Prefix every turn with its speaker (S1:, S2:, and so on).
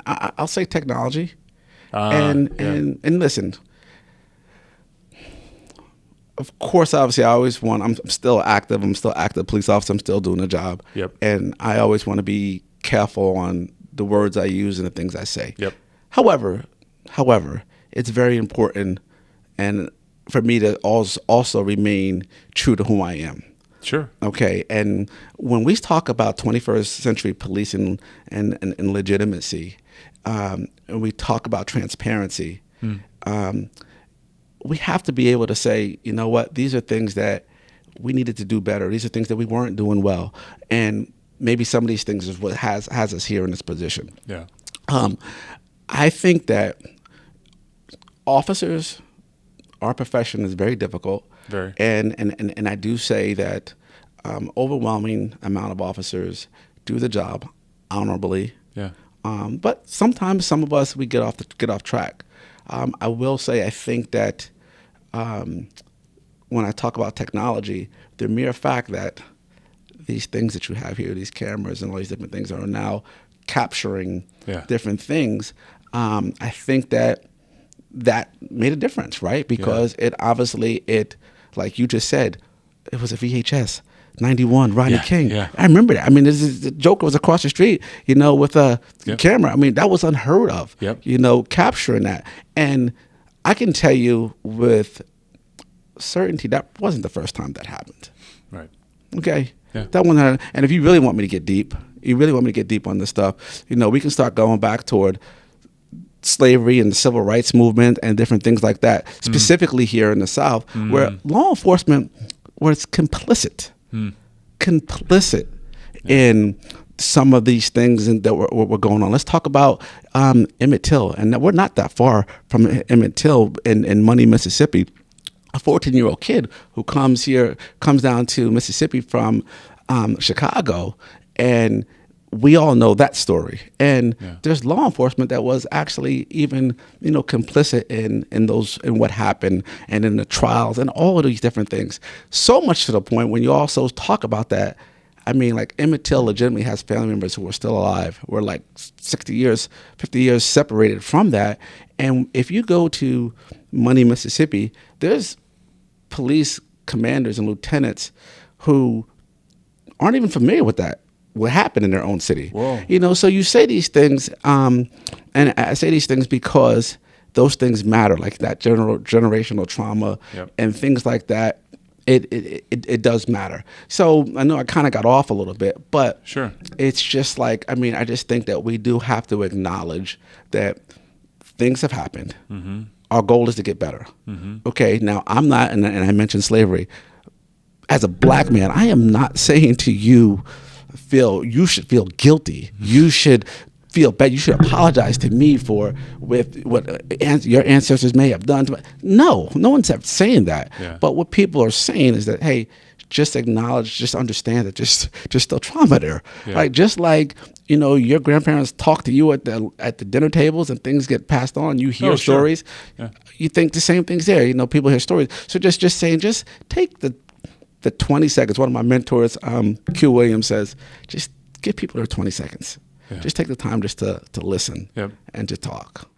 S1: I'll say technology.
S2: Yeah.
S1: And listen, of course, obviously, I'm still active. I'm still active police officer. I'm still doing the job.
S2: Yep.
S1: And I always want to be careful on the words I use and the things I say.
S2: Yep.
S1: However, it's very important and for me to also remain true to who I am.
S2: Sure.
S1: Okay. And when we talk about 21st century policing and legitimacy, and we talk about transparency, we have to be able to say, you know what, these are things that we needed to do better. These are things that we weren't doing well. And maybe some of these things is what has us here in this position.
S2: Yeah.
S1: I think that officers, our profession is very difficult.
S2: Very.
S1: And I do say that overwhelming amount of officers do the job honorably.
S2: Yeah.
S1: But sometimes some of us, we get off track. I will say I think that when I talk about technology, the mere fact that these things that you have here, these cameras and all these different things are now capturing different things, I think that made a difference, right? Because it obviously, like you just said, it was a VHS. 91, Rodney King.
S2: Yeah.
S1: I remember that. I mean, the Joker was across the street, with a camera. I mean, that was unheard of, capturing that. And I can tell you with certainty that wasn't the first time that happened.
S2: Right.
S1: Okay?
S2: Yeah.
S1: That one, and if you really want me to get deep, on this stuff, we can start going back toward slavery and the civil rights movement and different things like that, specifically here in the South, where law enforcement was complicit in some of these things that were going on. Let's talk about Emmett Till, and we're not that far from Emmett Till in Money, Mississippi. A 14-year-old kid who comes down to Mississippi from Chicago, and we all know that story. And there's law enforcement that was actually even, complicit in what happened and in the trials and all of these different things. So much to the point when you also talk about that, I mean, like Emmett Till legitimately has family members who are still alive. We're like 60 years, 50 years separated from that. And if you go to Money, Mississippi, there's police commanders and lieutenants who aren't even familiar with what happened in their own city.
S2: Whoa.
S1: So you say these things, and I say these things because those things matter, like that generational trauma and things like that. It does matter. So I know I kind of got off a little bit, but
S2: sure,
S1: it's just like, I mean, I just think that we do have to acknowledge that things have happened. Mm-hmm. Our goal is to get better. Mm-hmm. Okay, now I'm not, and I mentioned slavery. As a black man, I am not saying to you, you should feel guilty. You should feel bad. You should apologize to me with what your ancestors may have done. No one's saying that.
S2: Yeah.
S1: But what people are saying is that, hey, just acknowledge, just understand that there's still trauma there.
S2: Yeah.
S1: Like just like your grandparents talk to you at the dinner tables and things get passed on. You hear stories.
S2: Yeah.
S1: You think the same things there. People hear stories. So just saying, just take the 20 seconds. One of my mentors, Q Williams, says, just give people their 20 seconds. Yeah. Just take the time just to listen and to talk.